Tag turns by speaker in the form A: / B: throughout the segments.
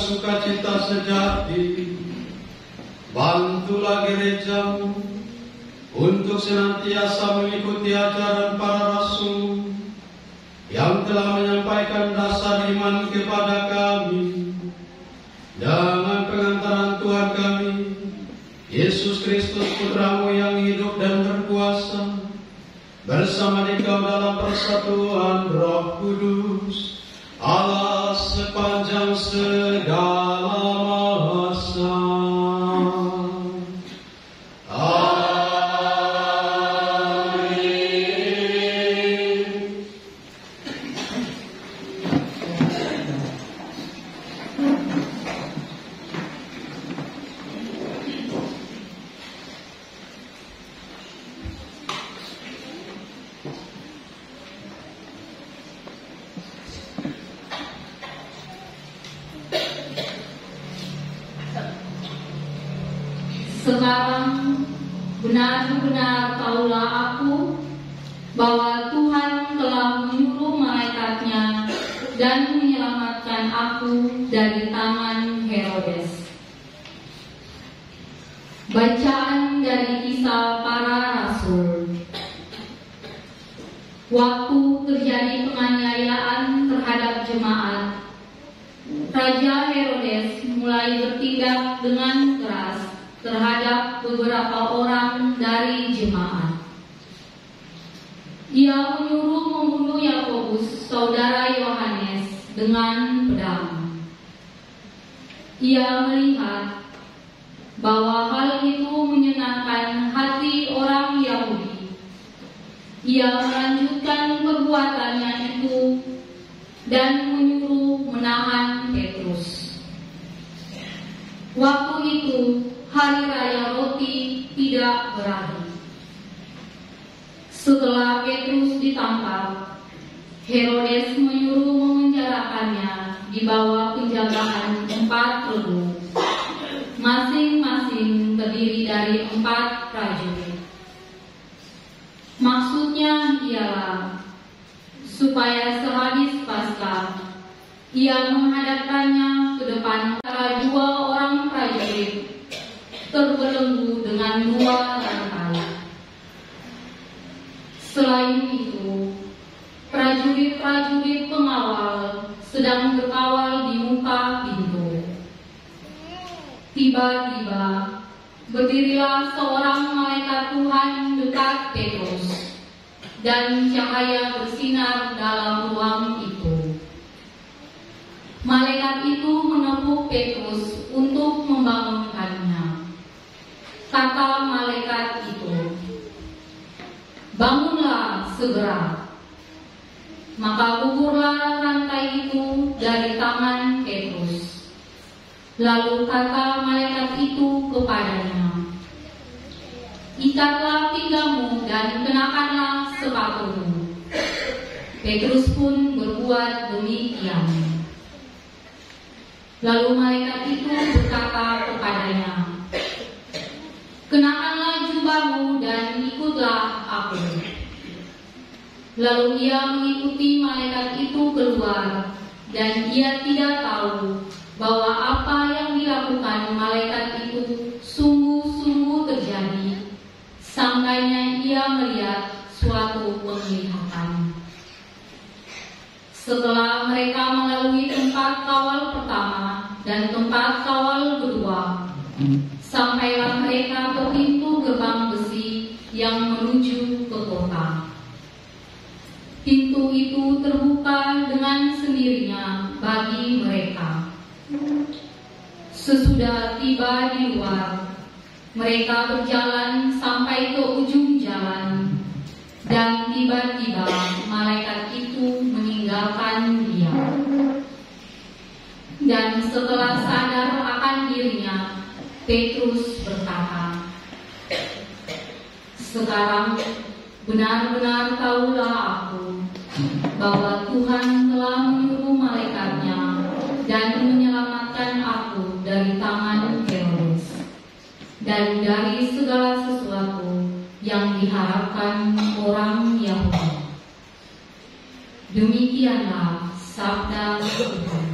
A: sukacita sejati. Bantulah gerejamu untuk senantiasa mengikuti ajaran para rasul yang telah menyampaikan dasar iman kepada kami. Dengan pengantaran Tuhan kami, Yesus Kristus Putramu yang hidup dan berkuasa, bersama Dikau dalam persatuan Roh Kudus, Allah sepanjang segala masa.
B: Sekarang benar-benar tahulah aku bahwa Tuhan telah menyuruh malaikatnya dan menyelamatkan aku dari tangan Herodes. Bacaan dari Kisah Para Rasul. Waktu terjadi penganiayaan terhadap jemaat, Raja Herodes mulai bertindak dengan keras terhadap beberapa orang dari jemaat. Ia menyuruh membunuh Yakobus, saudara Yohanes, dengan pedang. Ia melihat bahwa hal itu menyenangkan hati orang Yahudi. Ia melanjutkan perbuatannya itu dan menyuruh menahan Petrus. Waktu itu Hari Raya Roti Tidak Berakhir. Setelah Petrus ditangkap, Herodes menyuruh memenjarakannya di bawah penjagaan 4 regu, masing-masing terdiri dari 4 prajurit. Maksudnya ialah supaya sehabis Paskah ia menghadapkannya ke depan para 2 orang prajurit terbelenggu dengan 2 rantai. Selain itu, prajurit-prajurit pengawal sedang berkawal di muka pintu. Tiba-tiba berdirilah seorang malaikat Tuhan dekat Petrus, dan cahaya bersinar dalam ruang itu. Malaikat itu menepuk Petrus untuk membangunkannya. Kata malaikat itu, "Bangunlah segera." Maka gugurlah rantai itu dari tangan Petrus. Lalu kata malaikat itu kepadanya, "Ikatlah pinggangmu dan kenakanlah sepatumu." Petrus pun berbuat demikian. Lalu malaikat itu berkata kepadanya, "Kenakanlah jubahmu dan ikutlah aku." Lalu ia mengikuti malaikat itu keluar, dan ia tidak tahu bahwa apa yang dilakukan malaikat itu sungguh-sungguh terjadi, sampainya ia melihat suatu penglihatan. Setelah mereka melalui tempat kawal pertama dan tempat kawal kedua, sampailah mereka ke pintu gerbang besi yang menuju ke kota. Pintu itu terbuka dengan sendirinya bagi mereka. Sesudah tiba di luar, mereka berjalan sampai ke ujung jalan, dan tiba-tiba malaikat itu meninggalkan dia. Dan setelah sadar akan dirinya, Petrus berkata, "Sekarang benar-benar tahulah aku bahwa Tuhan telah menyuruh malaikatnya dan menyelamatkan aku dari tangan Herodes dan dari segala sesuatu yang diharapkan orang Yahudi." Demikianlah sabda Tuhan.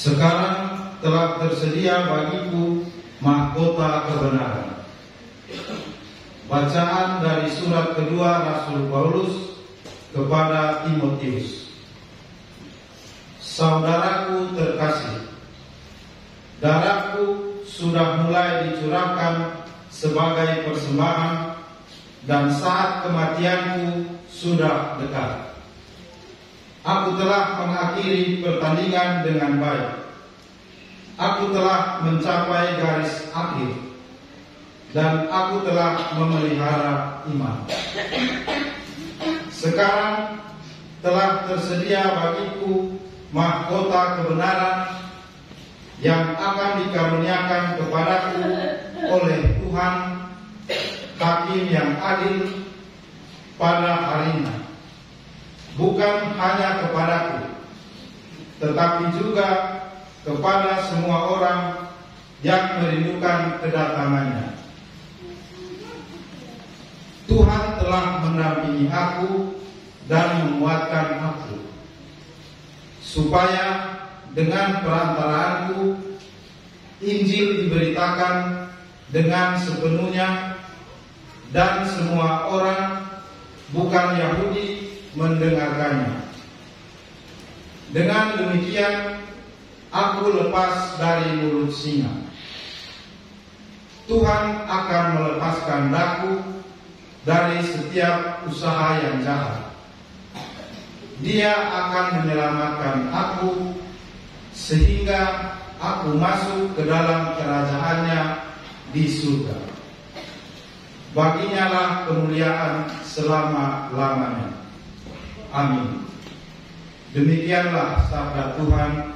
C: Sekarang telah tersedia bagiku mahkota kebenaran. Bacaan dari surat kedua Rasul Paulus kepada Timotius. Saudaraku terkasih, darahku sudah mulai dicurahkan sebagai persembahan dan saat kematianku sudah dekat. Aku telah mengakhiri pertandingan dengan baik. Aku telah mencapai garis akhir dan aku telah memelihara iman. Sekarang telah tersedia bagiku mahkota kebenaran yang akan dikaruniakan kepadaku oleh Tuhan, Hakim yang adil pada harinya. Bukan hanya kepadaku, tetapi juga kepada semua orang yang merindukan kedatangannya. Tuhan telah mendampingi aku dan menguatkan aku, supaya dengan perantaraanku Injil diberitakan dengan sepenuhnya dan semua orang bukan Yahudi mendengarkannya. Dengan demikian aku lepas dari mulut singa. Tuhan akan melepaskan daku dari setiap usaha yang jahat. Dia akan menyelamatkan aku sehingga aku masuk ke dalam kerajaannya di surga. Baginya lah kemuliaan selama-lamanya. Amin. Demikianlah sabda Tuhan.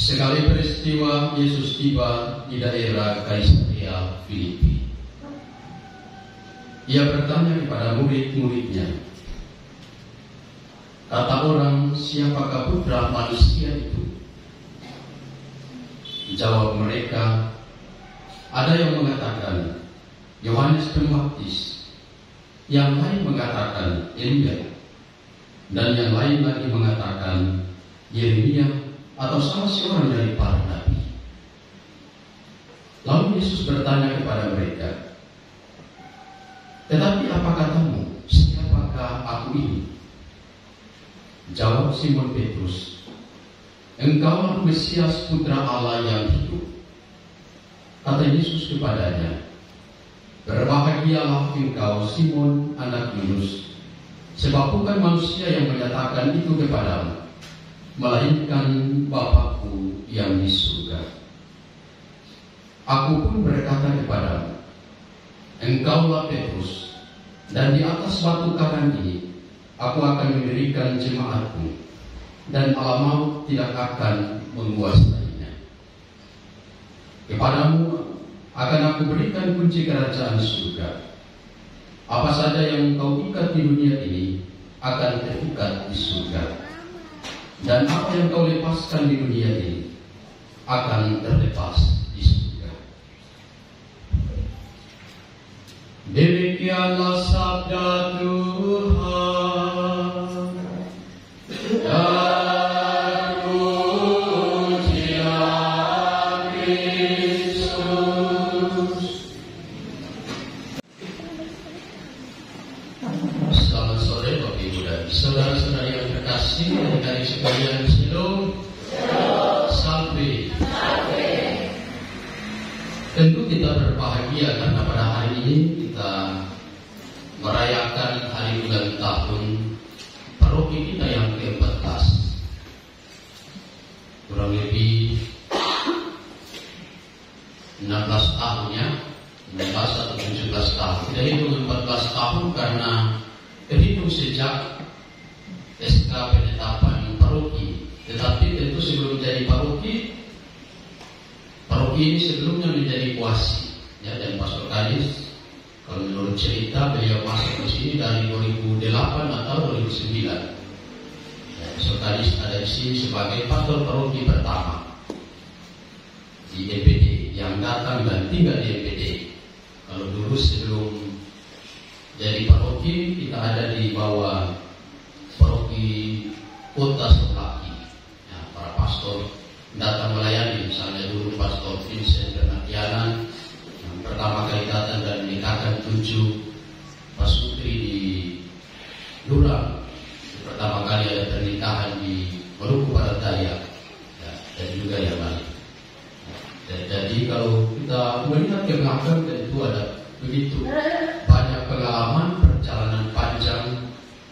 A: Sekali peristiwa Yesus tiba di daerah Kaisarea Filipi. Ia bertanya kepada murid-muridnya, kata orang, siapakah putra manusia itu? Jawab mereka, ada yang mengatakan Yohanes Pembaptis, yang lain mengatakan Elia, dan yang lain lagi mengatakan Yeremia atau salah seorang dari para nabi. Lalu Yesus bertanya kepada mereka, tetapi apa katamu, siapakah aku ini? Jawab Simon Petrus, engkaulah Mesias putra Allah yang hidup. Kata Yesus kepadanya, berbahagialah engkau Simon anak Yunus, sebab bukan manusia yang menyatakan itu kepadamu, melainkan Bapakku yang di surga. Aku pun berkata kepadamu, engkaulah Petrus, dan di atas batu karang ini aku akan mendirikan jemaatku, dan alam maut tidak akan menguasainya. Kepadamu akan aku berikan kunci kerajaan surga. Apa saja yang kau ikat di dunia ini akan terikat di surga, dan apa yang kau lepaskan di dunia ini akan terlepas di surga. Demikianlah sabda Tuhan. Dan pujilah Kristus. Selamat sore Bapak Ibu dan saudara-saudari yang terkasih, dari sekalian Shalom. Salve. Tentu kita berbahagia karena pada hari ini kita merayakan hari ulang tahun paroki kita yang ke-14. Kurang lebih 16 tahun ya, 16 atau 17 tahun. Kita hitung 14 tahun karena terhitung sejak SK penetapan paroki. Tetapi tentu sebelum jadi paroki ini sebelumnya menjadi kuasi. Ya, dan Pastor Kadis, kalau menurut cerita beliau masuk di sini dari 2008 atau 2009. Ya, Pastor Kadis ada di sini sebagai pastor paroki pertama di EPD yang datang dan tinggal di EPD. Kalau dulu sebelum jadi paroki kita ada di bawah paroki kota Solaki. Ya, para pastor datang melayani, misalnya dulu Pastor Vincent Bernardiana yang pertama kali datang dan menikahkan 7 pasutri di Durang. Pertama kali ada pernikahan di Maluku Barat Daya, ya, dan juga yang lain. Jadi kalau kita melihat ke belakang, tentu ada begitu banyak pengalaman perjalanan panjang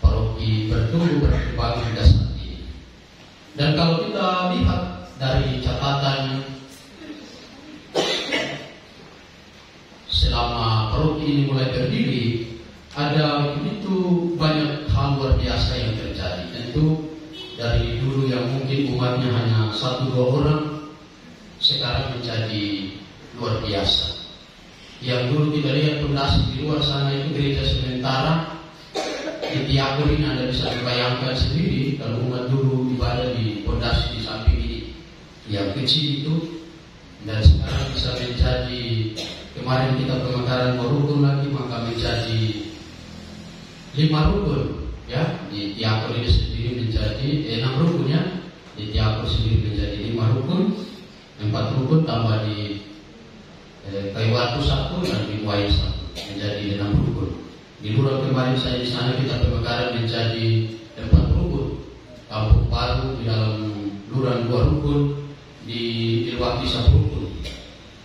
A: paroki bertumbuh berkembang hingga saat ini. Dan kalau kita lihat dari catatan selama paroki ini mulai berdiri, ada begitu banyak hal luar biasa yang terjadi. Tentu dari dulu yang mungkin umatnya hanya 1-2 orang, sekarang menjadi luar biasa. Yang dulu kita lihat pondasi di luar sana itu gereja sementara, di Tiakur ini Anda bisa membayangkan sendiri kalau umat dulu ibadah di pondasi di samping ini yang kecil itu, dan sekarang bisa menjadi, kemarin kita pemekaran rukun lagi, maka menjadi 5 rukun ya. Di Tiakur ini sendiri menjadi 6 rukun ya. Di Tiakur sendiri menjadi 5 rukun, 4 rukun tambah di Kayu Watu 1 dan di Muai 1 menjadi 6 rukun. Di Lurah kemarin saya di sana kita pemekaran menjadi 4 rukun. Kampung Baru di dalam Lurah 2 rukun, di Ilwaki 1 rukun.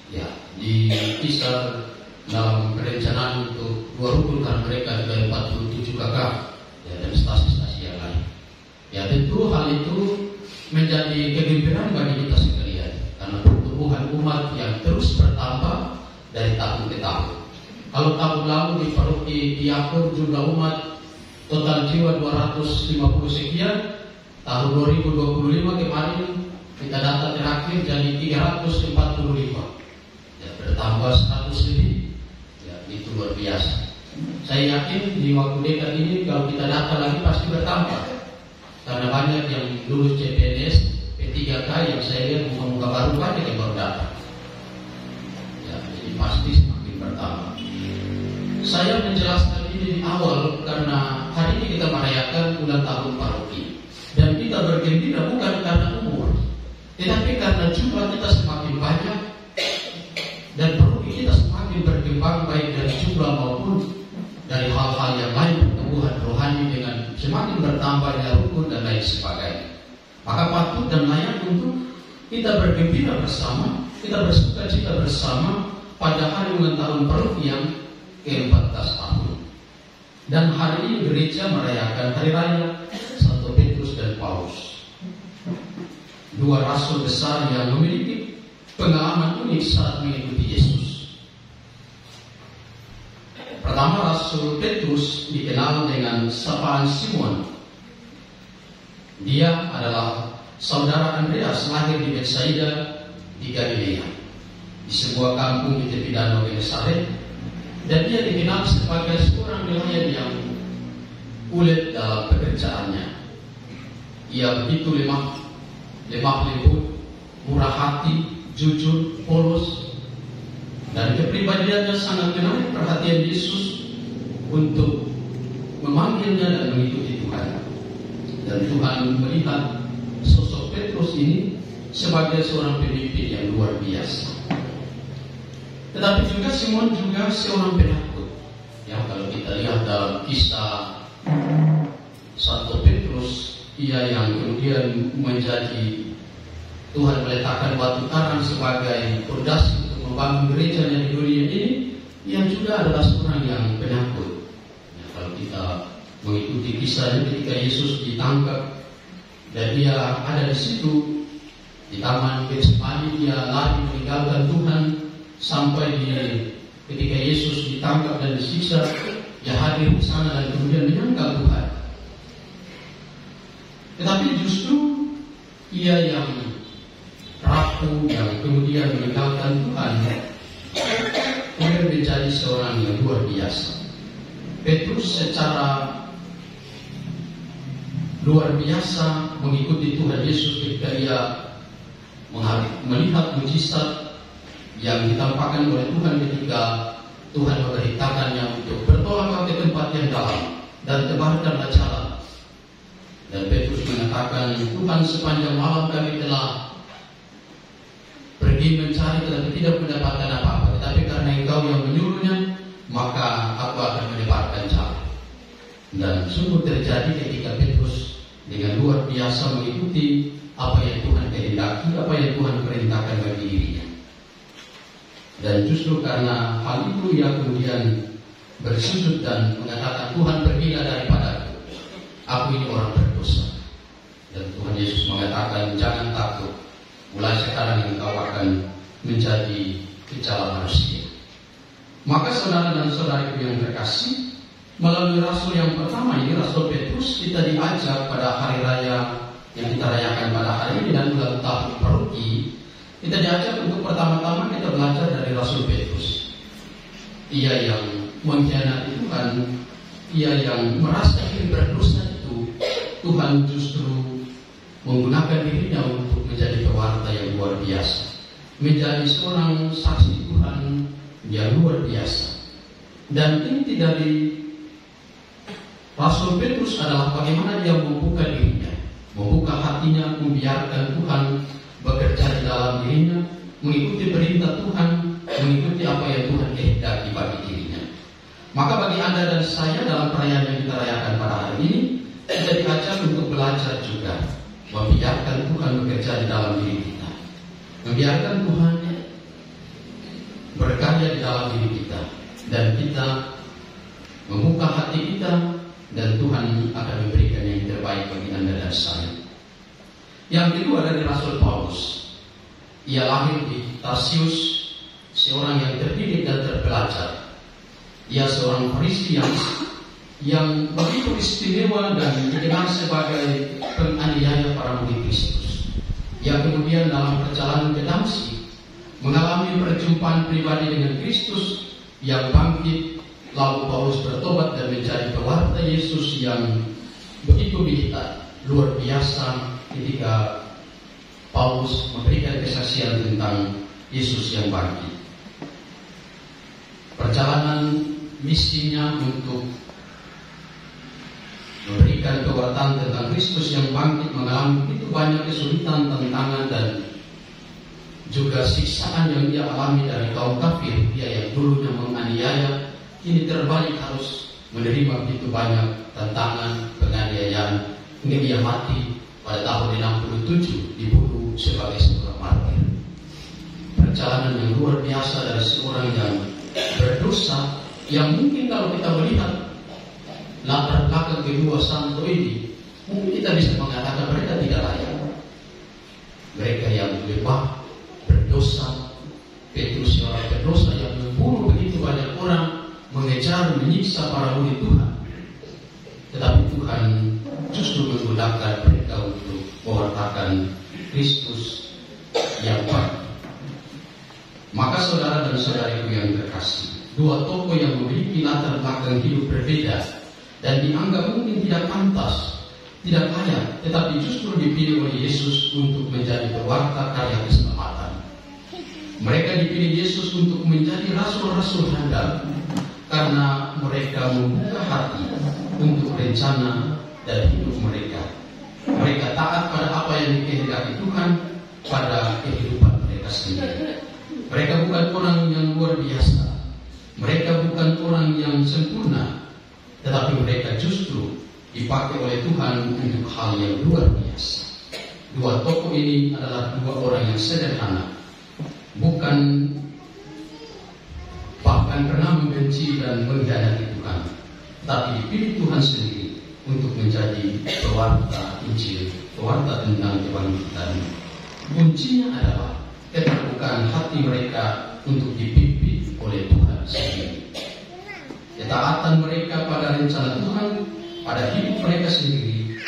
A: Ya, di Kisar dalam perencanaan untuk 2 rukun karena mereka juga 47 kakak ya, dan stasi-stasi yang lain. Ya, tentu hal itu menjadi kegembiraan bagi kita sekalian karena pertumbuhan umat yang terus bertambah dari tahun ke tahun. Kalau tahun lalu di paroki Tiakur jumlah umat total jiwa 250 sekian, tahun 2025 kemarin kita data terakhir jadi 345, ya, bertambah 100 lebih, ya, itu luar biasa. Saya yakin di waktu dekat ini kalau kita data lagi pasti bertambah, karena banyak yang lulus CPNS, P3K yang saya lihat muka-muka baru banyak yang baru datang, ya, jadi pasti semakin bertambah. Saya menjelaskan ini di awal karena hari ini kita merayakan ulang tahun paroki, dan kita bergembira bukan karena umur, tetapi karena jumlah kita semakin banyak dan paroki kita semakin berkembang baik dari jumlah maupun dari hal-hal yang lain, pertumbuhan rohani dengan semakin bertambahnya rukun dan lain sebagainya. Maka patut dan layak untuk kita bergembira bersama, kita bersuka cita bersama pada hari ulang tahun paroki yang ke-14 tahun. Dan hari ini gereja merayakan hari raya Santo Petrus dan Paulus, dua rasul besar yang memiliki pengalaman unik saat mengikuti Yesus. Pertama, Rasul Petrus dikenal dengan sapaan Simon. Dia adalah saudara Andreas, lahir di Betsaida di Galilea, di sebuah kampung di tepi danau Genesaret, dan dia dikenal sebagai seorang nelayan yang ulet dalam pekerjaannya. Ia begitu lemah lembut, murah hati, jujur, polos, dan kepribadiannya sangat menarik perhatian Yesus untuk memanggilnya dan mengikuti Tuhan. Dan Tuhan melihat sosok Petrus ini sebagai seorang pemimpin yang luar biasa. Tetapi juga Simon juga seorang penakut. Ya, kalau kita lihat dalam kisah Santo Petrus, ia yang kemudian menjadi Tuhan meletakkan batu karang sebagai fondasi untuk membangun gerejanya di dunia ini, ia juga adalah seorang yang penakut. Ya, kalau kita mengikuti kisahnya ketika Yesus ditangkap dan dia ada di situ di taman Getsemani, dia lari meninggalkan Tuhan sampai ketika Yesus ditangkap dan disiksa, dia hadir di sana dan kemudian menyangkal Tuhan. Tetapi justru ia yang rapuh, yang kemudian meninggalkan Tuhan, kemudian menjadi seorang yang luar biasa. Petrus secara luar biasa mengikuti Tuhan Yesus ketika ia melihat mujizat yang ditampakkan oleh Tuhan ketika Tuhan memerintahkannya untuk bertolak ke tempat yang dalam dan tebarkanlah jalan. Dan Petrus mengatakan, Tuhan, sepanjang malam kami telah pergi mencari tetapi tidak mendapatkan apa-apa, tetapi karena Engkau yang menyuruhnya, maka aku akan menyebarkan jalan. Dan sungguh terjadi ketika Petrus dengan luar biasa mengikuti apa yang Tuhan kehendaki, apa yang Tuhan perintahkan bagi dirinya. Dan justru karena hal itu ia kemudian bersujud dan mengatakan, Tuhan, pergilah daripadaku, aku ini orang berdosa. Dan Tuhan Yesus mengatakan, jangan takut, mulai sekarang engkau akan menjadi kecala manusia. Maka saudara dan saudariku yang terkasih, melalui rasul yang pertama ini, Rasul Petrus, kita diajak pada hari raya yang kita rayakan pada hari ini dan ulang tahun paroki, kita diajak untuk pertama-tama kita belajar dari Rasul Petrus. Ia yang mengkhianati Tuhan, ia yang merasa diri berdosa itu, Tuhan justru menggunakan dirinya untuk menjadi pewarta yang luar biasa, menjadi seorang saksi Tuhan yang luar biasa. Dan inti dari Rasul Petrus adalah bagaimana dia membuka dirinya, membuka hatinya, membiarkan Tuhan bekerja di dalam dirinya, mengikuti perintah Tuhan, mengikuti apa yang Tuhan kehendaki bagi dirinya. Maka bagi Anda dan saya dalam perayaan yang kita rayakan pada hari ini, kita diajak untuk belajar juga membiarkan Tuhan bekerja di dalam diri kita, membiarkan Tuhan berkarya di dalam diri kita, dan kita membuka hati kita, dan Tuhan akan memberikan yang terbaik bagi Anda dan saya. Yang kedua dari Rasul Paulus, ia lahir di Tarsius, seorang yang terdidik dan terpelajar. Ia seorang Farisi yang begitu istimewa dan dikenal sebagai penganiaya para murid Kristus. yang kemudian dalam perjalanan ke Damsyik mengalami perjumpaan pribadi dengan Kristus yang bangkit, lalu Paulus bertobat dan menjadi pewarta Yesus yang begitu luar biasa ketika Paulus memberikan kesaksian tentang Yesus yang bangkit. Perjalanan misinya untuk memberikan kewartaan tentang Kristus yang bangkit mengalami begitu banyak kesulitan, tantangan, dan juga siksaan yang dia alami dari kaum kafir. Dia yang dulunya menganiaya, ini terbalik harus menerima begitu banyak tantangan, penganiayaan, hingga dia mati pada tahun 67 dibunuh sebagai seorang martir. Perjalanan yang luar biasa dari seorang yang berdosa, yang mungkin kalau kita melihat latar belakang kedua santo ini, mungkin kita bisa mengatakan mereka tidak layak. Mereka yang lemah, berdosa. Petrus orang berdosa yang membunuh begitu banyak orang, mengejar, menyiksa para murid Tuhan. Tetapi Tuhan justru menggunakan mereka untuk mewartakan Kristus yang baik. Maka saudara dan saudariku yang terkasih, dua tokoh yang memiliki latar belakang hidup berbeda dan dianggap mungkin tidak pantas, tidak layak, tetapi justru dipilih oleh Yesus untuk menjadi pewarta karya keselamatan. Mereka dipilih Yesus untuk menjadi rasul-rasul handal karena mereka membuka hati untuk rencana dan hidup mereka. Mereka taat pada apa yang dikehendaki Tuhan pada kehidupan mereka sendiri. Mereka bukan orang yang luar biasa, mereka bukan orang yang sempurna, tetapi mereka justru dipakai oleh Tuhan untuk hal yang luar biasa. Dua tokoh ini adalah dua orang yang sederhana, bukan bahkan pernah membenci dan mengkhianati Tuhan, tapi dipilih Tuhan sendiri untuk menjadi pewarta Injil, pewarta tentang kebangkitan. Kuncinya adalah keterbukaan hati mereka untuk dipimpin oleh Tuhan sendiri. Ketaatan mereka pada rencana Tuhan, pada hidup mereka sendiri,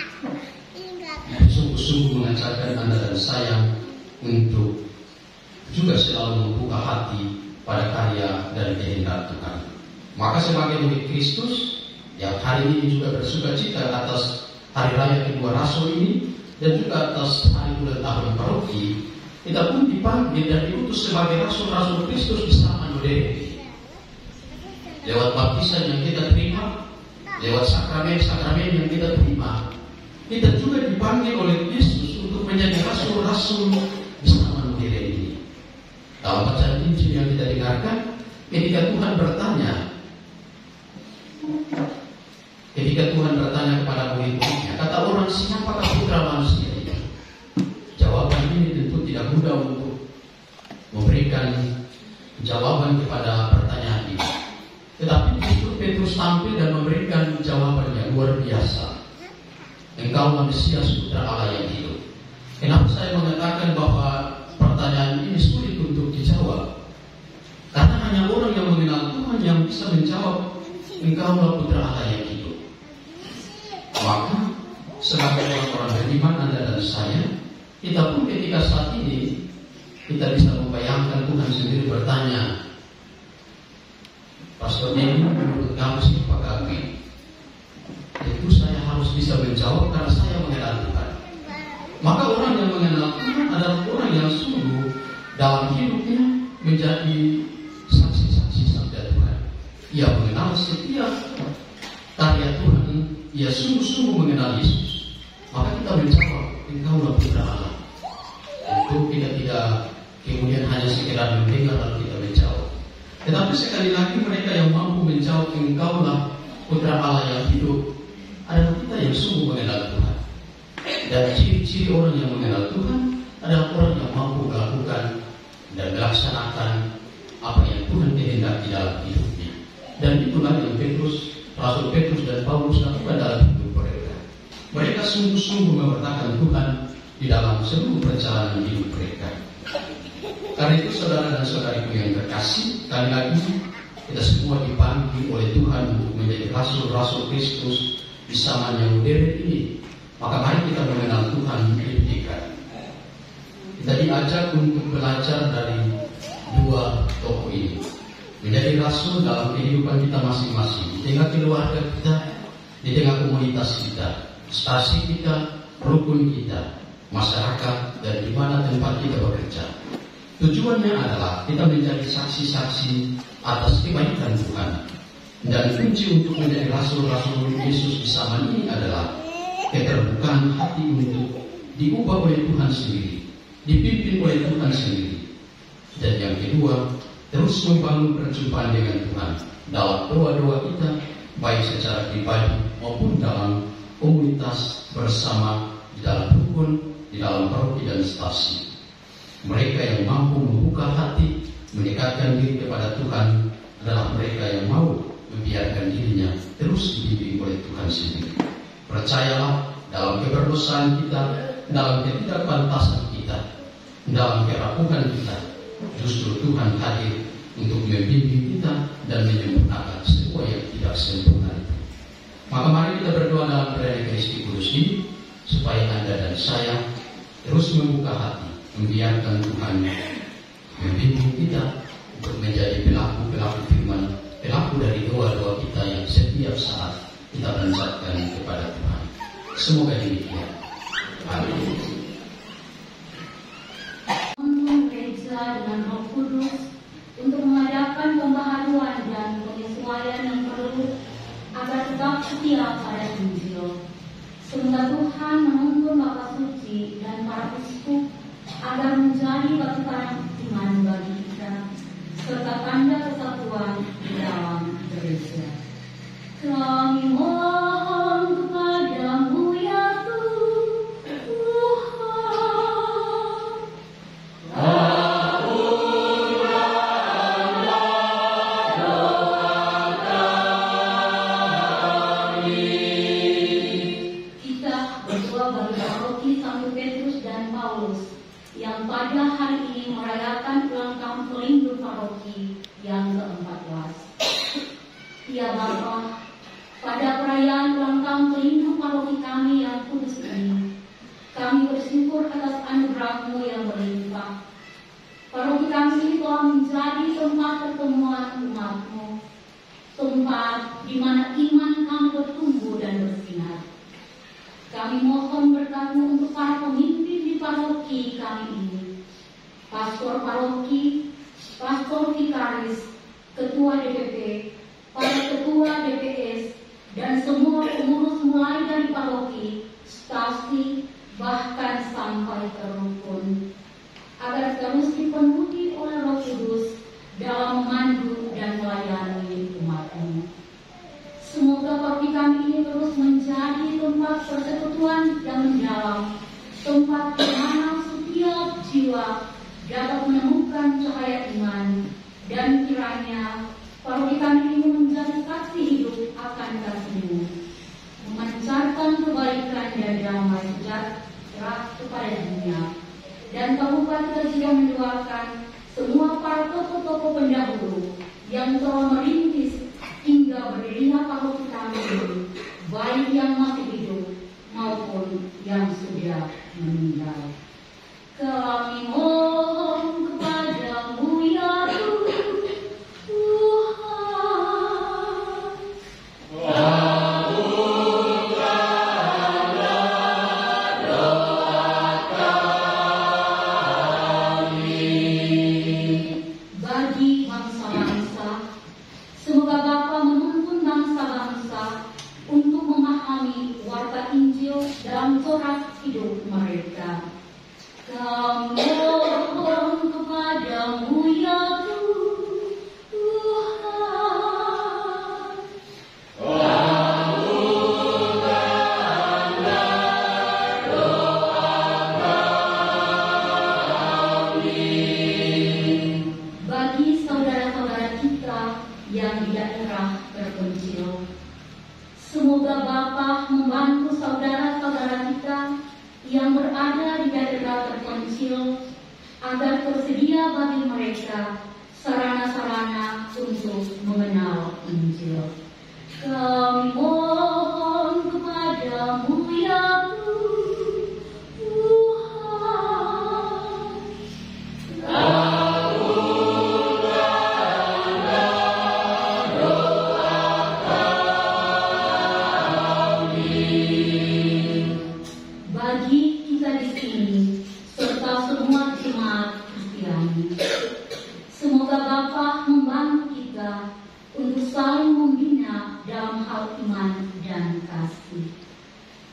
A: sungguh-sungguh mengajarkan Anda dan saya untuk juga selalu membuka hati pada karya dan kehendak Tuhan. Maka sebagai murid Kristus yang hari ini juga bersuka cita atas hari raya kedua rasul ini dan juga atas hari ulang tahun paroki, kita pun dipanggil dan diutus sebagai rasul-rasul Kristus di zaman modern. Lewat baptisan yang kita terima, lewat sakramen-sakramen yang kita terima, kita juga dipanggil oleh Yesus untuk menjadi rasul-rasul di zaman modern ini. Dalam bacaan Injil yang kita dengarkan, ketika Tuhan bertanya kepada murid-muridnya, kata orang, siapakah putra manusia ini? Jawaban ini tentu tidak mudah untuk memberikan jawaban kepada pertanyaan ini. Tetapi justru Petrus tampil dan memberikan jawabannya luar biasa. Engkaulah Mesias, putra Allah yang hidup. Kenapa saya mengatakan bahwa pertanyaan ini sulit untuk dijawab? Karena hanya orang yang mengenal Tuhan yang bisa menjawab, engkaulah putra Allah yang hidup. Maka sebagai orang-orang beriman, Anda dan saya, kita pun ketika saat ini kita bisa membayangkan Tuhan sendiri bertanya, Pastor Neni, menurut kamu siapakah kami? Itu saya harus bisa menjawab karena saya mengenal Tuhan. Maka orang yang mengenal Tuhan adalah orang yang sungguh dalam hidupnya menjadi saksi-saksi sabda Tuhan. Ia mengenal setiap karya Tuhan, ia sungguh-sungguh mengenal Yesus. Maka kita menjawab, engkaulah putra Allah. Tentu kita tidak kemudian hanya sekedar mendengar lalu kita menjawab. Tetapi sekali lagi mereka yang mampu menjawab engkaulah putra Allah yang hidup adalah kita yang sungguh mengenal Tuhan. Dan ciri-ciri orang yang mengenal Tuhan adalah orang yang mampu melakukan dan melaksanakan apa yang Tuhan kehendaki dalam hidupnya. Dan itulah yang Rasul Petrus dan Paulus lakukan dalam hidup mereka. Mereka sungguh-sungguh mewartakan Tuhan di dalam seluruh perjalanan hidup mereka. Karena itu saudara dan saudariku yang terkasih, sekali lagi kita semua dipanggil oleh Tuhan untuk menjadi rasul-rasul Kristus di zaman yang modern ini. Maka mari kita mengenal Tuhan lebih dekat. kita diajak untuk belajar dari dua tokoh ini. Menjadi rasul dalam kehidupan kita masing-masing, di tengah keluarga kita, di tengah komunitas kita, stasi kita, rukun kita, masyarakat, dan di mana tempat kita bekerja. Tujuannya adalah kita menjadi saksi-saksi atas kebaikan Tuhan. Dan kunci untuk menjadi rasul-rasul Yesus di zaman ini adalah keterbukaan hati untuk diubah oleh Tuhan sendiri, dipimpin oleh Tuhan sendiri. Dan yang kedua, terus membangun perjumpaan dengan Tuhan dalam doa-doa kita, baik secara pribadi maupun dalam komunitas bersama, di dalam rukun, di dalam paroki dan stasi. Mereka yang mampu membuka hati, mendekatkan diri kepada Tuhan adalah mereka yang mau membiarkan dirinya terus dibimbing oleh Tuhan sendiri. Percayalah, dalam keberdosaan kita, dalam ketidakpantasan kita, dalam kerapuhan kita, justru Tuhan hadir untuk membimbing kita dan menyempurnakan semua yang tidak sempurna itu. Maka mari kita berdoa dalam perayaan Ekaristi Kudus ini, supaya Anda dan saya terus membuka hati, membiarkan Tuhan membimbing kita untuk menjadi pelaku-pelaku firman, pelaku dari doa-doa kita yang setiap saat kita panjatkan kepada Tuhan. Semoga demikian. Amin.
B: Dengan Roh Kudus untuk mengadakan pembaharuan dan penyesuaian yang perlu agar tetap setia pada Injil. Semoga Tuhan menuntun Bapa Suci dan para uskup agar menjadi batu karang iman bagi kita serta tanda kesatuan di dalam gereja. Kami mohon kepadamu ya yang pada hari ini merayakan ulang tahun pelindung paroki yang ke-14. Ya Bapa, pada perayaan ulang tahun pelindung paroki kami yang kudus ini, kami bersyukur atas anugerah-Mu yang berlimpah. Paroki kami telah menjadi tempat pertemuan umat-Mu, tempat di mana iman kami bertumbuh dan bersinar. Kami mohon berkat-Mu untuk para pemimpin di paroki kami ini, pastor paroki, pastor vikaris, ketua DPP, para ketua DPS, dan semua pengurus mulai dari paroki, stasi, bahkan sampai ke rukun, agar terus dipenuhi oleh Roh Kudus dalam memandu dan melayani umat-Mu. Semoga paroki kami ini terus menjadi tempat persekutuan yang mendalam, tempat di mana setiap jiwa dapat menemukan cahaya iman, dan kiranya paroki kami ini menjadi saksi hidup akan kasih-Mu, memancarkan kebaikan dan damai sejahtera kepada dunia. Dan Kabupaten kita juga mendoakan semua para tokoh-tokoh pendahulu yang telah merintis hingga berdirinya paroki kami ini, baik yang masih hidup maupun yang sudah meninggal. Kami mohon kepadamu ya Tuhan. Bagi bangsa-bangsa, semoga Bapa menuntun bangsa-bangsa untuk memahami warta Injil dalam corak hidup mereka. Kami mohon kepadamu ya yang di daerah terpencil. Semoga Bapa membantu saudara-saudara kita yang berada di daerah terpencil agar tersedia bagi mereka sarana-sarana untuk mengenal Injil. Kami mohon kepadamu ya Tuhan.
D: sebab iman dan kasih.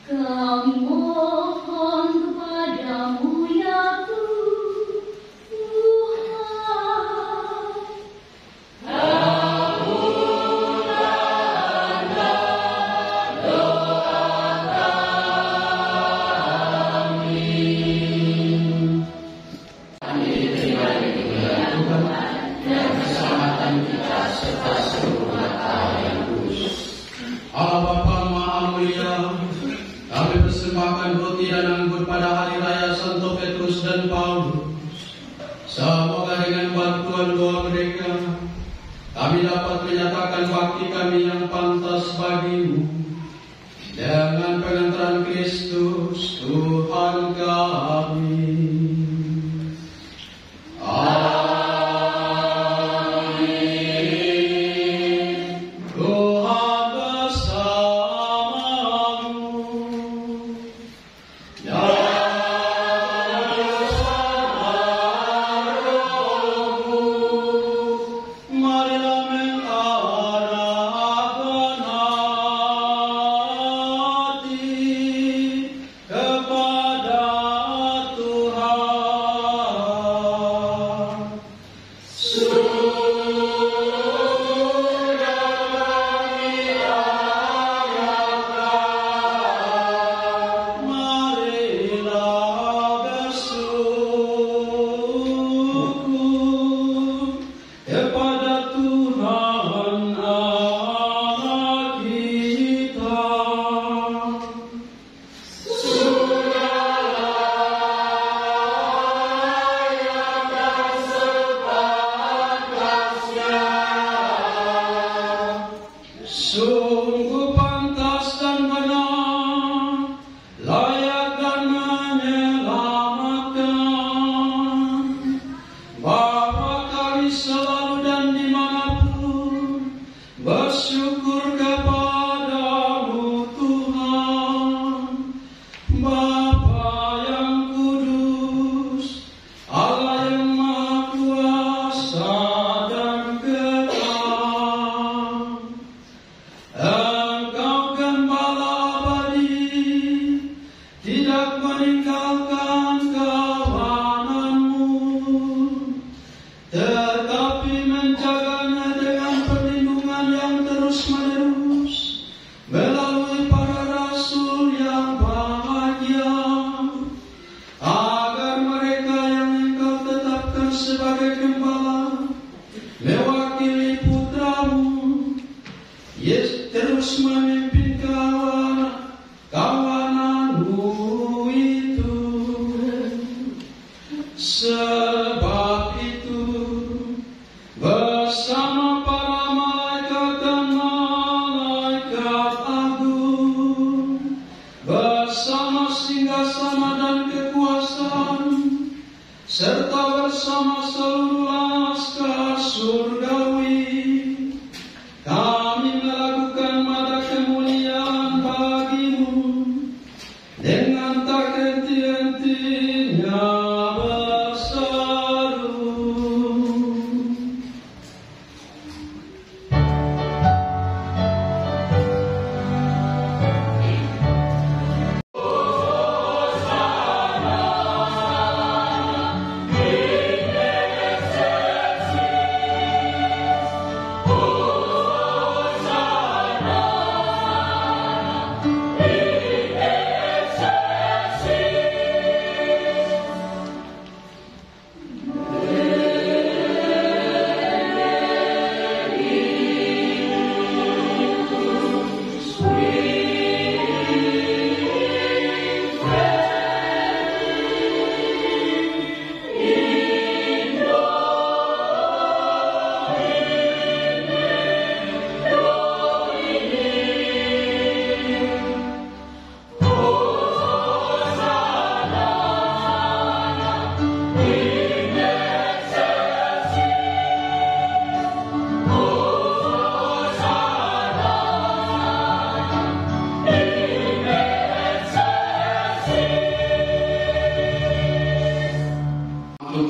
D: Kami mohon kepadamu ya Tuhan.
A: Allah Bapa Maha Mulia, kami persembahkan roti dan anggur pada hari raya Santo Petrus dan Paulus. Semoga dengan bantuan doa mereka, kami dapat menyatakan bakti kami yang pantas bagimu. Dengan pengantaran Kristus Tuhan kami. Sungguh pantas dan benar, layak dan menyelamatkan, bahwa kami selalu dan dimanapun bersyukur kepadamu Tuhan, Bapa yang kudus, Allah yang Maha Kuasa dan kekal. Engkau Gembala abadi, tidak meninggalkan kawananmu, tetapi menjaganya dengan perlindungan yang terus-menerus melalui para rasul yang bahagia, agar mereka yang engkau tetapkan sebagai gembala mewakili putramu, terus memimpin kawananmu itu. Sebab itu bersama para malaikat dan malaikat agung, bersama singgasana dan kekuasaan, serta bersama seluruh laskar surgawi, kami melakukan mada kemuliaan bagimu dengan tak henti-hentinya berseru.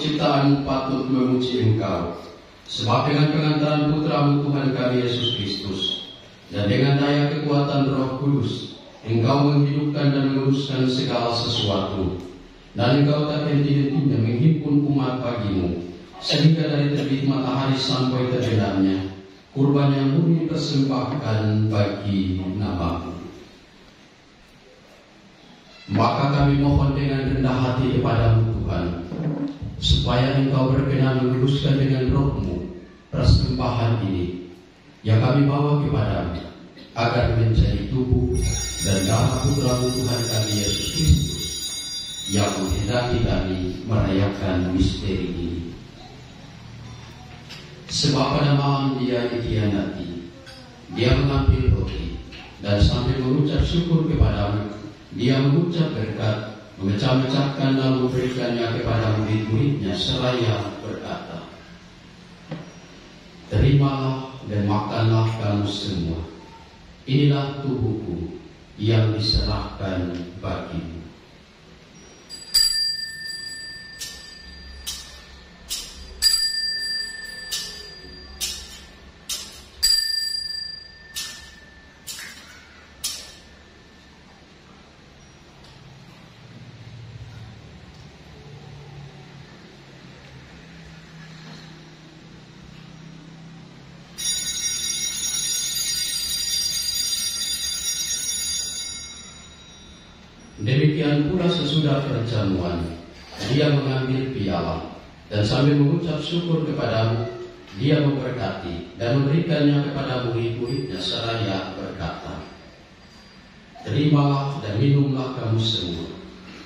A: Ciptaanmu patut memuji Engkau, sebab dengan pengantaran Putramu Tuhan kami Yesus Kristus, dan dengan daya kekuatan Roh Kudus, Engkau menghidupkan dan meluruskan segala sesuatu, dan Engkau tak henti-hentinya menghimpun umat bagimu, sehingga dari terbit matahari sampai terbenamnya, kurban yang murni persembahkan bagi nama-Mu. Maka kami mohon dengan rendah hati kepada-Mu Tuhan, supaya Engkau berkenan meluruskan dengan Roh-Mu persembahan ini yang kami bawa kepada-Mu, agar menjadi tubuh dan darah Putra-Mu Tuhan kami Yesus Kristus, yang menghendaki kami merayakan misteri ini. Sebab pada malam Dia dikhianati, Dia mengambil roti, dan sambil mengucap syukur kepada-Mu, Dia mengucap berkat, memecah-mecahkan lalu memberikannya kepada murid-muridnya seraya berkata, "Terimalah dan makanlah kamu semua. Inilah tubuhku yang diserahkan bagimu." Demikian pula sesudah perjamuan, Dia mengambil piala, dan sambil mengucap syukur kepada-Mu, Dia memberkati dan memberikannya kepada murid-muridnya seraya berkata, "Terimalah dan minumlah kamu semua.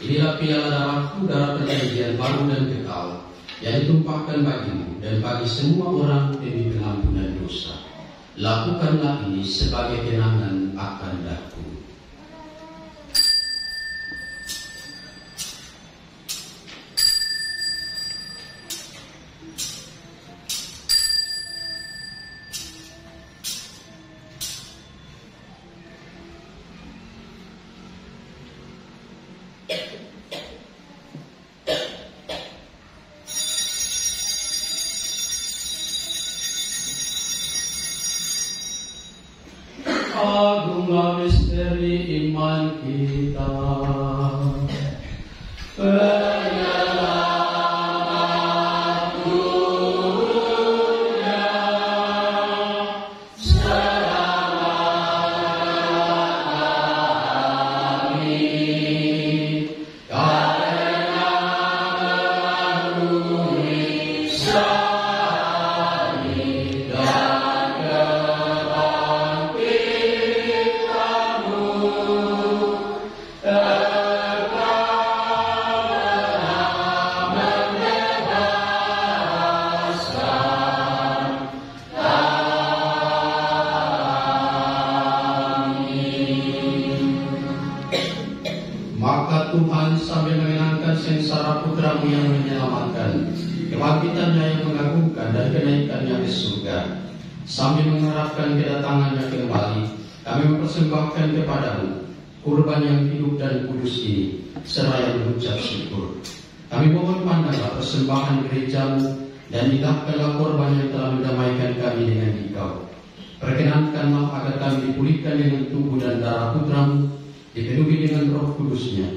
A: Inilah piala darahku, darah perjanjian baru dan kekal, yang ditumpahkan bagimu dan bagi semua orang demi pengampunan dosa. Lakukanlah ini sebagai kenangan akan aku." Agunglah misteri iman kita. Maka Tuhan sambil mengenangkan sengsara Putra-Mu yang menyelamatkan, kebangkitannya yang mengagumkan dan kenaikannya ke surga, sambil mengharapkan kedatangannya kembali, kami mempersembahkan kepada-Mu kurban yang hidup dan kudus ini, seraya mengucap syukur. Kami mohon pandanglah persembahan gereja-Mu dan indahkanlah korban yang telah mendamaikan kami dengan Engkau. Perkenankanlah agar kami dipulihkan dengan tubuh dan darah Putra-Mu, dipenuhi dengan Roh Kudus-Nya,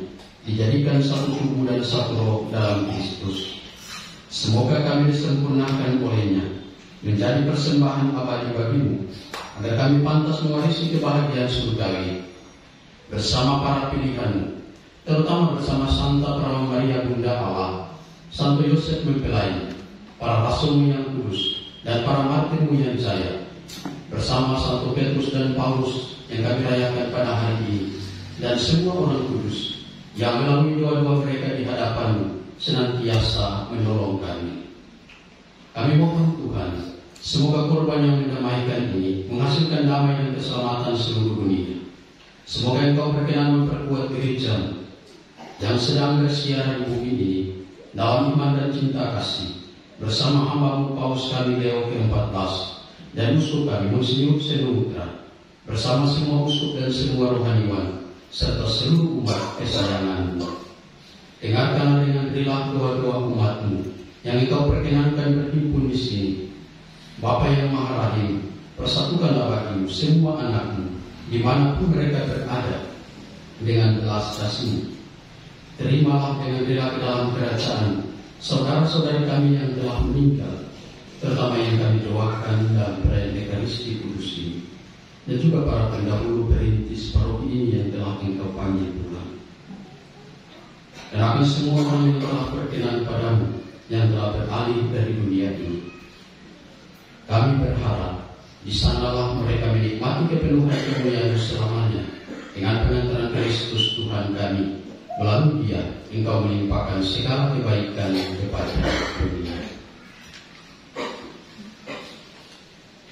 A: dijadikan satu tubuh dan satu roh dalam Kristus. Semoga kami disempurnakan oleh-Nya, menjadi persembahan abadi bagi-Mu, agar kami pantas mewarisi kebahagiaan surgawi bersama para pilihan-Mu, terutama bersama Santa Perawan Maria Bunda Allah, Santo Yosef Mempelai, para rasul-Mu yang kudus, dan para martir-Mu yang jaya, bersama Santo Petrus dan Paulus yang kami rayakan pada hari ini, dan semua orang kudus yang melalui doa-doa mereka di hadapan-Mu senantiasa menolong kami. Kami mohon Tuhan, semoga korban yang mendamaikan ini menghasilkan damai dan keselamatan seluruh dunia. Semoga Engkau berkenan memperkuat gereja-Mu yang sedang bersiaran di bumi ini dalam iman dan cinta kasih, bersama hamba-Mu Paus kami Leo ke-14 dan uskup kami Monsinyur Senuhutra, bersama semua uskup dan semua rohaniwan serta seluruh umat kesayangan-Mu. Dengarkanlah dengan rilah doa-doa umat-Mu yang Engkau perkenankan berhimpun di sini. Bapa yang Maha Rahim, persatukanlah bagi-Mu semua anak-Mu dimanapun mereka berada, dengan belas kasih, terimalah dengan rela ke dalam kerajaan saudara-saudari kami yang telah meninggal, terutama yang kami doakan dalam perayaan Ekaristi Kudus ini, dan juga para pendahulu perintis paroki ini yang telah Engkau panggil pulang. Dan kami semua orang yang telah berkenan padamu, yang telah beralih dari dunia ini, kami berharap di sanalah mereka menikmati kepenuhan kemuliaan selamanya dengan pengantaran Kristus Tuhan kami. Melalui Dia, Engkau melimpahkan segala kebaikan kepada dunia.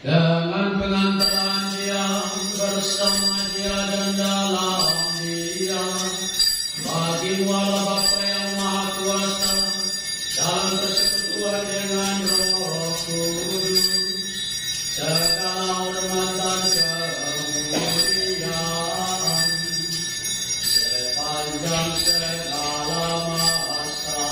A: Dengan pengantaran Dia, bersama Dia dan dalam Dia, bagi Allah Bapa yang Maha Kuasa, dalam persekutuan dengan Roh Kudus, segala hormat dan kemuliaan sepanjang segala masa.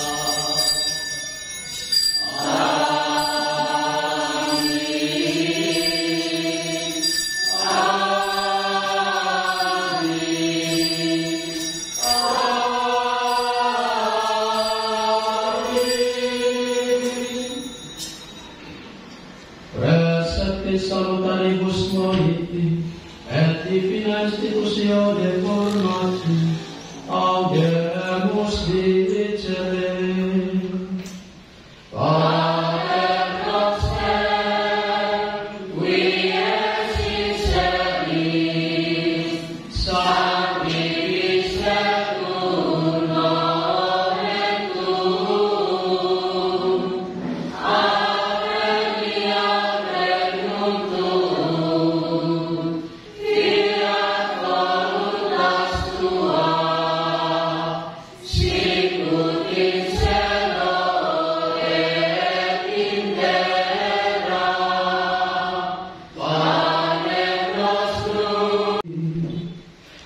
A: Salutaribus moriti, et divina institutio de formati, audemus dicere. Pater noster, qui es in celis, sanctificetur nomen tuum,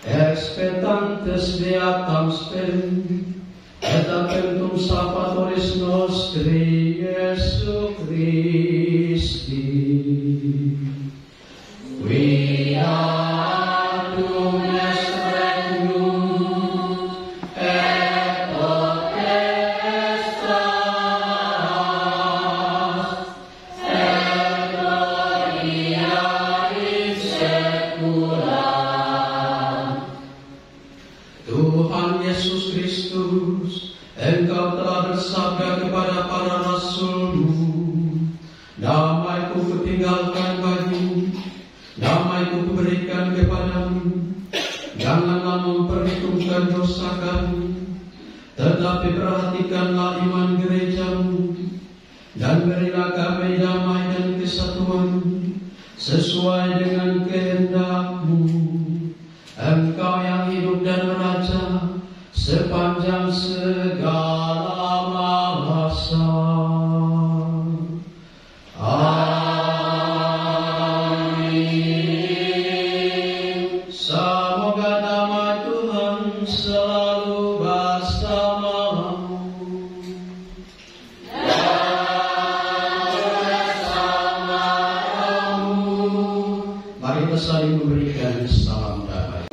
A: expectantes beatam spem, et appentum salvatoris nostri Iesu Christi. Viatum est regnum, et potestas, et gloria in saecula. Tuhan Yesus Kristus, Engkau telah bersabda kepada para rasul-Mu, damai-Ku kutinggalkan bagimu, damai-Ku kuberikan kepadamu. Janganlah memperhitungkan dosa kami, tetapi perhatikanlah iman gerejamu, dan berilah kami damai dan kesatuan sesuai dengan kehendak-Mu. Engkau yang hidup dan meraja sepanjang segala masa. Amin. Semoga damai Tuhan selalu bersamamu. Mari kita saling memberikan salam damai.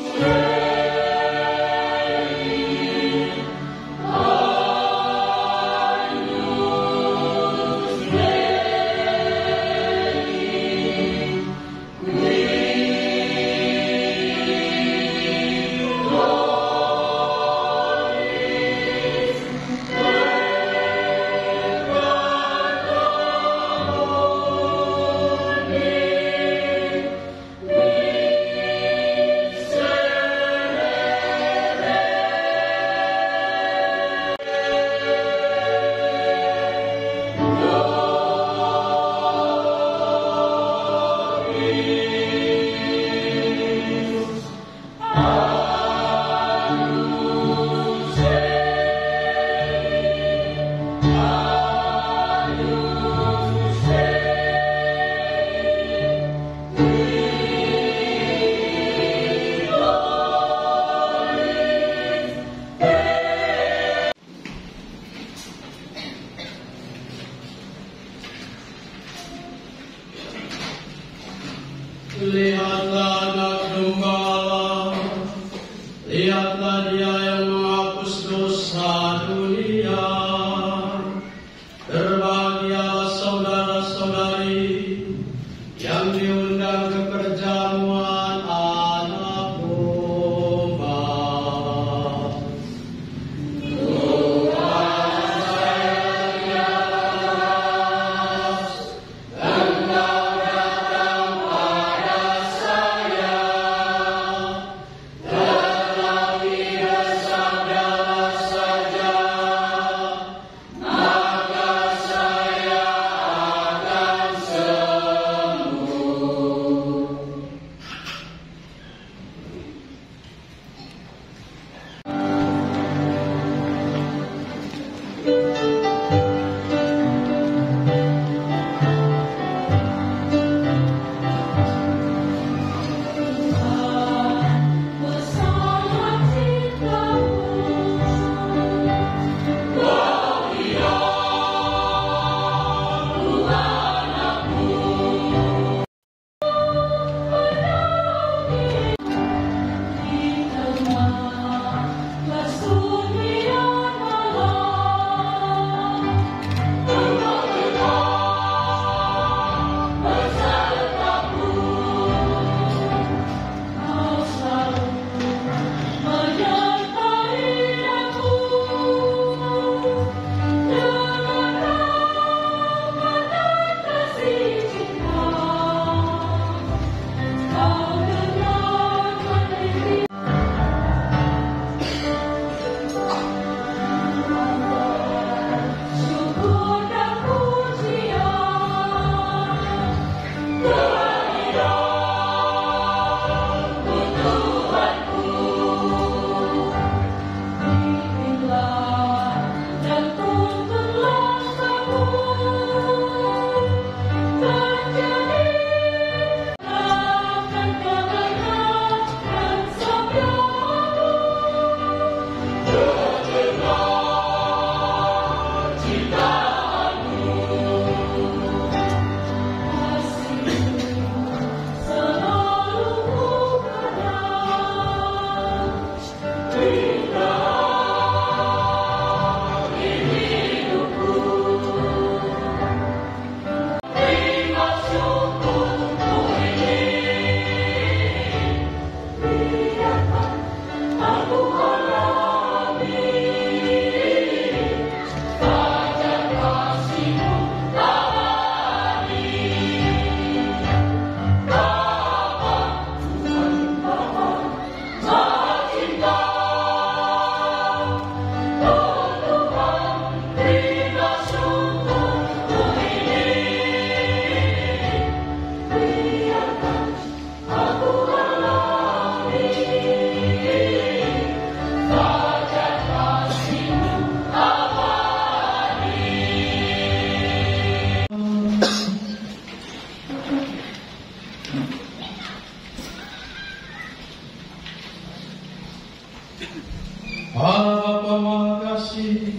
E: Bapa makasih,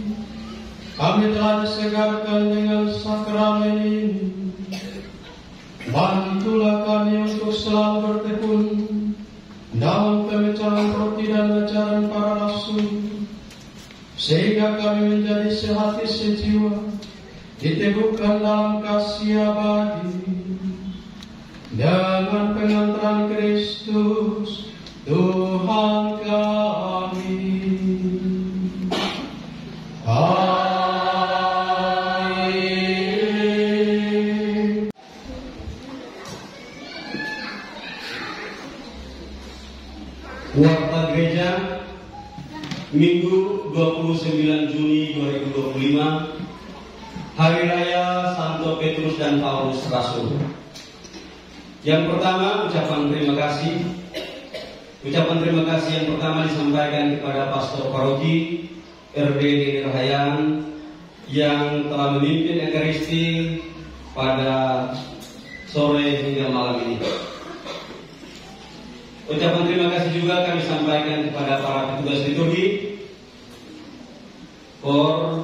E: kami telah disegarkan dengan sakramen ini. Bantulah kami untuk selalu bertekun dalam pemecahan roti dan ajaran para rasul, sehingga kami menjadi sehati sejiwa, diteguhkan dalam kasih abadi dengan pengantaran Kristus Tuhan kami. Amin.
F: Warta Gereja Minggu 29 Juni 2025, Hari Raya Santo Petrus dan Paulus Rasul. Yang pertama, ucapan terima kasih. Ucapan terima kasih yang pertama disampaikan kepada Pastor Paroki RD Rahayan yang telah memimpin Ekaristi pada sore hingga malam ini. Ucapan terima kasih juga kami sampaikan kepada para petugas liturgi, kor,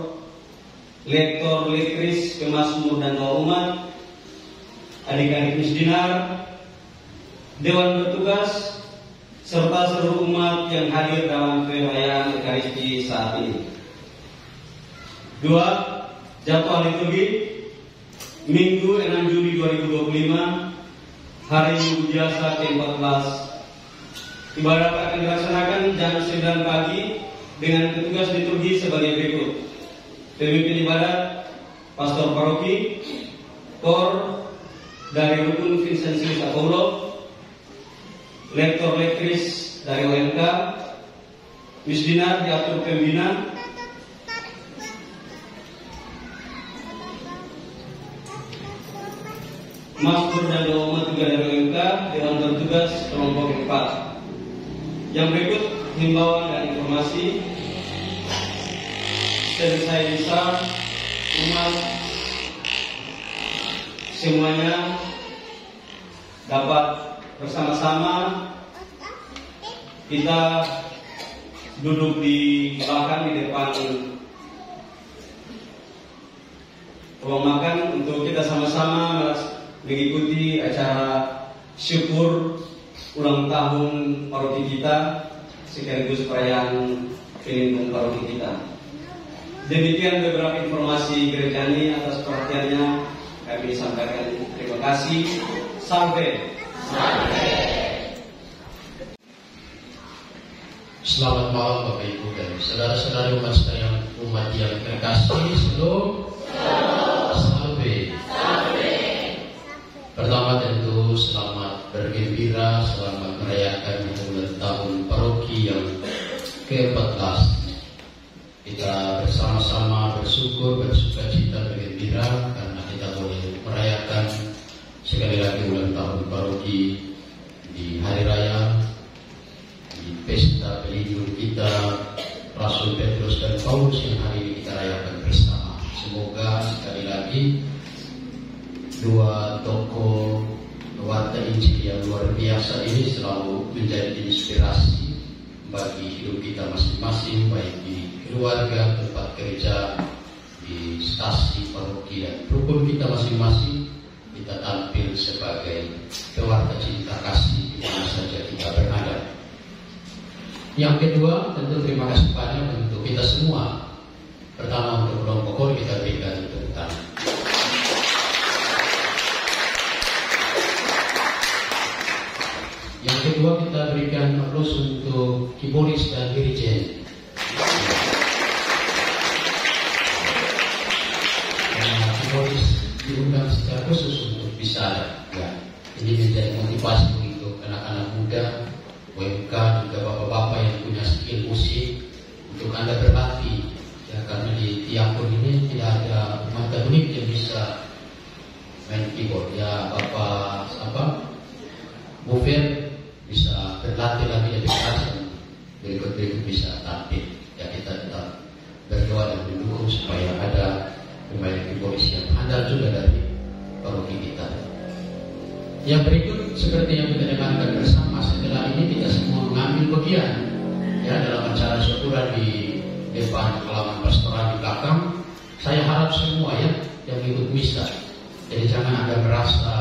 F: lektor, lekris, pemasmur dan doa umat, adik-adik misdinar, dewan bertugas, serta seluruh umat yang hadir dalam perayaan Ekaristi saat ini. 2. Jadwal liturgi Minggu 6 Juni 2025, hari Minggu biasa ke-14. Ibadat akan dilaksanakan jam 9 pagi dengan petugas liturgi sebagai berikut. Pemimpin ibadat Pastor Paroki, kor dari Rukun Vincentius Apollo, lektor lektris dari OMK, misdinar diatur pembina, masmur dan doa umat juga dari OMK, dewan bertugas kelompok 4. Yang berikut himbauan dan informasi. Saya bisa umat semuanya dapat bersama-sama kita duduk di belakang di depan ruang makan untuk kita sama-sama mengikuti acara syukur ulang tahun paroki kita sekaligus perayaan Pelindung paroki kita. Demikian beberapa informasi gerejani. Atas perhatiannya kami sampaikan terima kasih. Sampai.
A: Selamat malam Bapak Ibu dan saudara-saudara umat sekalian, umat yang terkasih. Sampai. Pertama tentu selamat bergembira, selamat merayakan ulang tahun paroki yang ke-14. Kita bersama-sama bersyukur, bersukacita, bergembira karena kita boleh merayakan sekali lagi ulang tahun paroki di hari raya, di pesta pelindung kita Rasul Petrus dan Paulus yang hari ini kita rayakan bersama. Semoga sekali lagi dua tokoh warta Injil yang luar biasa ini selalu menjadi inspirasi bagi hidup kita masing-masing, baik di keluarga, tempat kerja, di stasi, paroki, dan rukun kita masing-masing. Kita tampil sebagai pewarta cinta kasih di mana saja kita berada. Yang kedua, tentu terima kasih banyak untuk kita semua. Pertama untuk kelompok kor kita berikan tepuk tangan. Yang kedua kita berikan aplaus untuk keyboardis dan dirijen. Keyboardis diundang secara khusus untuk bisa ya, ini menjadi motivasi untuk anak-anak muda, UMK, juga bapak-bapak yang punya skill musik untuk Anda berlatih. Ya, karena di Tiapur ini tidak ada mata unik yang bisa main keyboard. Ya, Bapak Bufer bisa berlatih lagi lebih keras dan berikut-berikut bisa tampil. Ya, kita tetap berdoa dan mendukung supaya ada pemain keyboardis yang handal juga dari paroki kita. Yang berikut seperti yang kita dengarkan bersama, setelah ini kita semua mengambil bagian ya dalam depan halaman pastoral di belakang. Saya harap semua ya yang ikut misa, jadi jangan ada merasa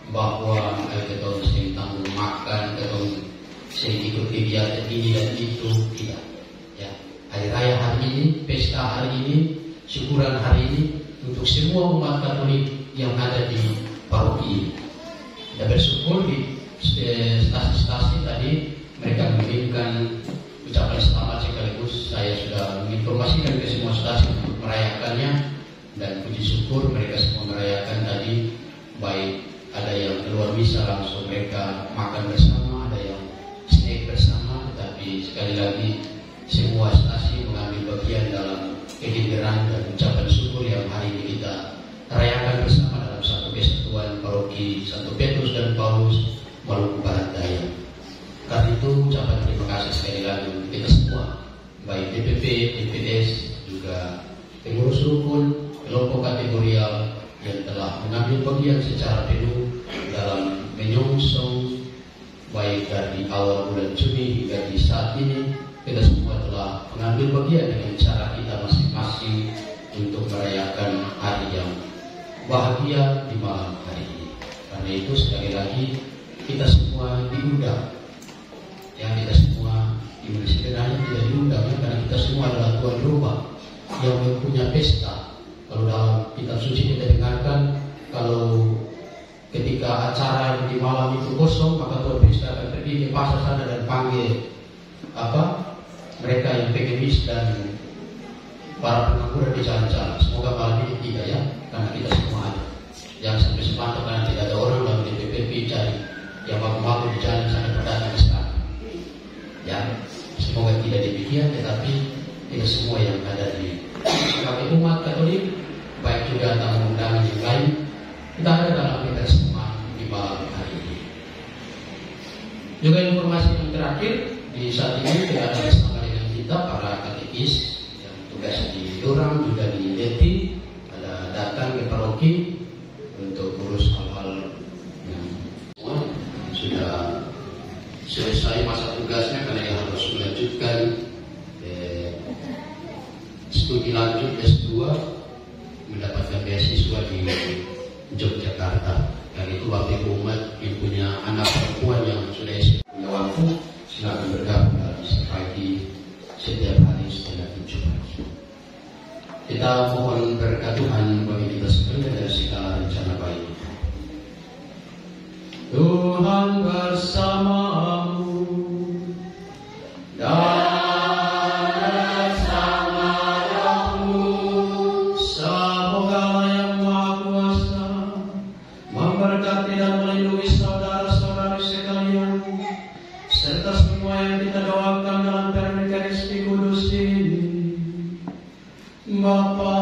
A: bahwa kita mesti tanggung makan, kita mesti ikut kegiatan ini dan itu. Tidak ya. Hari raya hari ini, pesta hari ini, syukuran hari ini untuk semua umat Katolik yang ada di paroki ini. Kita bersyukur di stasi-stasi tadi mereka mengirimkan ucapan selamat, sekaligus saya sudah menginformasikan ke semua stasi untuk merayakannya, dan puji syukur mereka semua merayakan tadi. Baik ada yang keluar misa langsung mereka makan bersama, ada yang snack bersama, tetapi sekali lagi semua stasi mengambil bagian dalam kegembiraan dan ucapan syukur yang hari ini kita rayakan bersama dalam satu kesatuan paroki Santo Petrus dan Paulus Maluku Barat Daya. Karena itu ucapan terima kasih sekali lagi untuk kita semua, baik DPP, DPS, juga pengurus rukun, kelompok kategorial yang telah mengambil bagian secara penuh dalam menyongsong baik dari awal bulan Juni hingga di saat ini. Kita semua telah mengambil bagian dengan cara kita masing-masing untuk merayakan hari yang bahagia di malam hari ini. Karena itu sekali lagi kita semua diundang. Yang kita semua di Indonesia sebenarnya tidak diundang ya, karena kita semua adalah tuan rumah yang mempunyai pesta. Kalau dalam kitab suci kita dengarkan, kalau ketika acara di malam itu kosong, maka tuan pesta akan pergi ke pasar sana dan panggil mereka yang pengemis dan para pengangguran di jalan-jalan. Semoga malam ini tidak ya, karena kita semua ada. Jangan sampai sepantau karena tidak ada orang dalam DPP cari yang malu-malu di jalan sampai berdatang ke sana. Ya, semoga tidak demikian, tetapi kita semua yang ada di sebagai umat Katolik, baik juga tamu undangan yang lain, kita ada dalam kebersamaan di malam hari ini. Juga informasi yang terakhir, di saat ini kita ada bersama dengan kita para katekis yang tugas di Dorang juga di Leti, ada datang ke paroki untuk urus hal-hal yang sudah selesai masa tugasnya, karena dia harus melanjutkan studi lanjut S2, mendapatkan beasiswa di Yogyakarta. Dan itu waktu itu umat yang punya anak perempuan yang sudah punya waktu, silakan bergabung dalam pagi setiap hari setelah 7 pagi. Kita mohon berkat Tuhan bagi kita sekalian dari segala rencana baik. Tuhan bersamamu dan bersama rohmu. Semoga yang Maha Kuasa memberkati dan melindungi saudara-saudari sekalian, serta semua yang kita doakan dalam pernikahan Kudus ini. Bapa